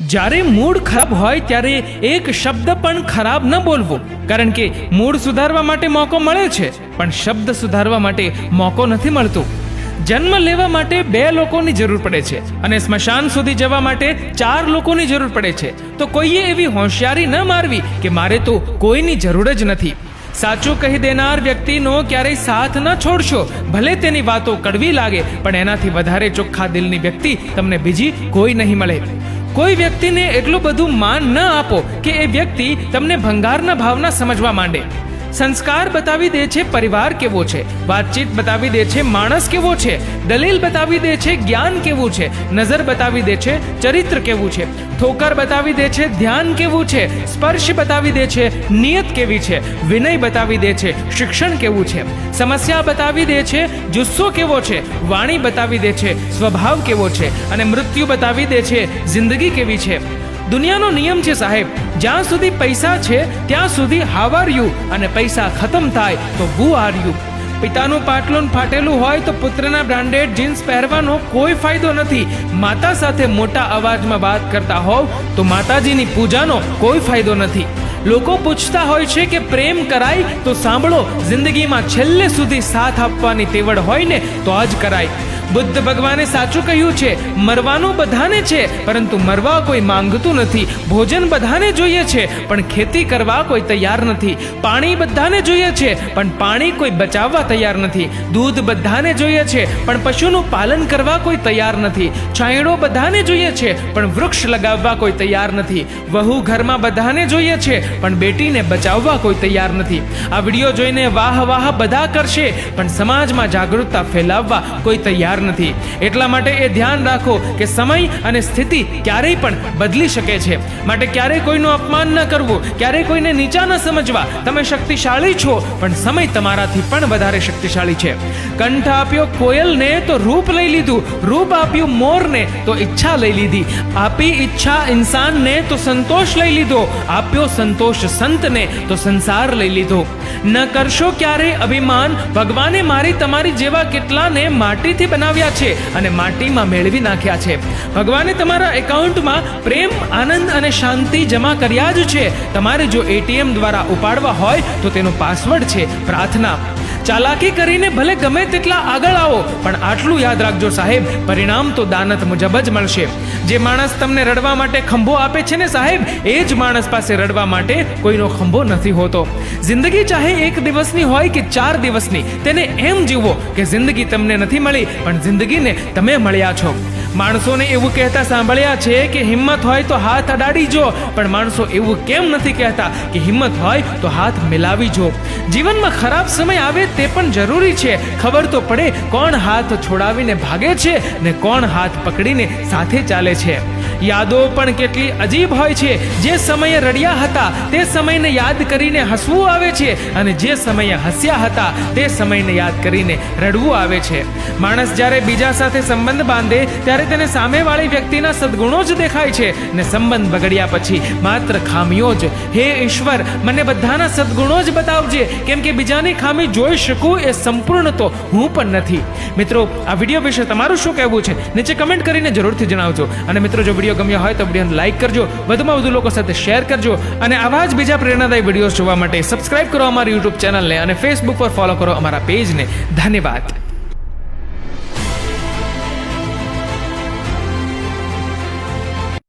જ્યારે મૂડ ખરાબ હોય ત્યારે એક શબ્દ પણ ખરાબ ન બોલવો, કારણ કે મૂડ સુધારવા માટે મોકો મળે છે, પણ શબ્દ સુધારવા માટે મોકો નથી મળતો. જન્મ લેવા માટે 2 લોકોની જરૂર પડે છે અને સ્મશાન સુધી જવા માટે 4 લોકોની જરૂર પડે છે. તો કોઈએ એવી હોશિયારી ન મારવી કે મારે તો કોઈની જરૂર જ નથી. સાચું કહી દેનાર વ્યક્તિનો ક્યારેય સાથ ન છોડશો. ભલે તેની વાતો કડવી લાગે, પણ એનાથી વધારે ચોખ્ખા દિલની વ્યક્તિ તમને બીજી કોઈ નહીં મળે. કોઈ વ્યક્તિને એટલું બધું માન ન આપો કે એ વ્યક્તિ તમને ભંગારના ભાવના સમજવા માંડે. સંસ્કાર બતાવી દે છે પરિવાર કેવો છે, વાતચીત બતાવી દે છે માણસ કેવો છે, દલીલ બતાવી દે છે જ્ઞાન કેવું છે, નજર બતાવી દે છે ચરિત્ર કેવું છે, ઠોકર બતાવી દે છે ધ્યાન કેવું છે, સ્પર્શ બતાવી દે છે નિયત કેવી છે, વિનય બતાવી દે છે શિક્ષણ કેવું છે, સમસ્યા બતાવી દે છે જુસ્સો કેવો છે, વાણી બતાવી દે છે સ્વભાવ કેવો છે, અને મૃત્યુ બતાવી દે છે જિંદગી કેવી છે. દુનિયાનો નિયમ છે સાહેબ, જ્યાં સુધી પૈસા છે ત્યાં સુધી હાવ આર યુ, અને પૈસા ખતમ થાય તો હુ આર યુ. પિતાનું પાટલું ફાટેલું હોય તો પુત્રના બ્રાન્ડેડ જીન્સ પહેરવાનો કોઈ ફાયદો નથી. માતા સાથે મોટા અવાજમાં વાત કરતા હોવ તો માતાજીની પૂજાનો કોઈ ફાયદો નથી. લોકો પૂછતા હોય છે કે પ્રેમ કરાય, તો સાંભળો, જિંદગીમાં છેલ્લે સુધી સાથ આપવાની તેવડ હોય ને તો જ કરાય. બુદ્ધ ભગવાને સાચું કહ્યું છે, મરવાનું બધાને છે પરંતુ મરવા કોઈ માંગતું નથી. ભોજન બધાને જોઈએ છે પણ ખેતી કરવા કોઈ તૈયાર નથી. પાણી બધાને જોઈએ છે પણ પાણી કોઈ બચાવવા તૈયાર નથી. દૂધ બધાને જોઈએ છે પણ પશુનું પાલન કરવા કોઈ તૈયાર નથી. છાંયડો બધાને જોઈએ છે પણ વૃક્ષ લગાવવા કોઈ તૈયાર નથી. વહુ ઘરમાં બધાને જોઈએ છે પણ બેટીને બચાવવા કોઈ તૈયાર નથી. આ વિડીયો જોઈને વાહ વાહ બધા કરશે, પણ સમાજમાં જાગૃતતા ફેલાવવા કોઈ તૈયાર નથી. એટલા માટે એ ધ્યાન રાખો કે સમય અને સ્થિતિ ક્યારેય પણ બદલી શકે છે. માટે ક્યારેય કોઈનું અપમાન ન કરવું, ક્યારેય કોઈને નીચા ન સમજવા. તમે શક્તિશાળી છો, પણ સમય તમારાથી પણ વધારે શક્તિશાળી છે. કંઠ આપ્યો કોયલને તો રૂપ લઈ લીધું, રૂપ આપ્યું મોરને તો ઈચ્છા લઈ લીધી, આપી ઈચ્છા ઇન્સાનને તો સંતોષ લઈ લીધો, આપ્યો સંતોષ સંતને તો સંસાર લઈ લીધો. ન કરશો ક્યારેય અભિમાન, ભગવાને મારી તમારી જેવા કેટલાને માટીથી બનાવ્યા છે અને માટીમાં મેળવી નાખ્યા છે. ભગવાને તમારા એકાઉન્ટમાં પ્રેમ, આનંદ અને શાંતિ જમા કર્યા જ છે. તમારે જો એટીએમ દ્વારા ઉપાડવા હોય તો તેનો પાસવર્ડ છે પ્રાર્થના. ચાલાકી કરીને ભલે ગમે તેટલા આગળ આવો, પણ આટલું યાદ રાખજો સાહેબ, પરિણામ તો દાનત મુજબ જ મળશે. જે માણસ તમને રડવા માટે ખંભો આપે છે ને સાહેબ, એ જ માણસ પાસે રડવા માટે કોઈનો ખંભો નથી હોતો. જિંદગી ચાહે 1 દિવસની હોય કે 4 દિવસની, તેને એમ જીવો કે જિંદગી તમને નથી મળી પણ જિંદગીને તમે મળ્યા છો. માણસોને એવું કહેતા સાંભળ્યા છે કે હિંમત હોય તો હાથ અડાડી જો, પણ માણસો એવું કેમ નથી કહેતા કે હિંમત હોય તો હાથ મિલાવી જો. જીવનમાં ખરાબ સમય આવે તે પણ જરૂરી છે. ખબર તો પડે કોણ હાથ છોડાવીને ભાગે છે ને કોણ હાથ પકડીને સાથે ચાલે છે. યાદો પણ કેટલી અજીબ હોય છે. જે સમયે રડ્યા હતા તે સમયને યાદ કરીને હસવું આવે છે, અને જે સમયે હસ્યા હતા તે સમયને યાદ કરીને રડવું આવે છે. માણસ જ્યારે બીજા સાથે સંબંધ બાંધે ત્યારે તેને સામેવાળી વ્યક્તિના સદગુણો જ દેખાય છે, ને સંબંધ બગડ્યા પછી માત્ર ખામીઓ જ. હે ઈશ્વર, મને બધાના સદગુણો જ બતાવજે, કેમ કે બીજાની ખામી જોઈ શકું એ સંપૂર્ણ તો હું પણ નથી. મિત્રો, આ વિડીયો વિશે તમારું શું કહેવું છે નીચે કમેન્ટ કરીને જરૂરથી જણાવજો. અને મિત્રો, જો વિડીયો ગમ્યો હોય તો વિડીયોને લાઈક કરજો, વધુમાં વધુ લોકો સાથે શેર કરજો, અને આવા જ બીજા પ્રેરણાદાયી વિડીયોઝ જોવા માટે સબસ્ક્રાઇબ કરો અમારી યુટ્યુબ ચેનલને, અને ફેસબુક પર ફોલો કરો અમારા પેજને. ધન્યવાદ.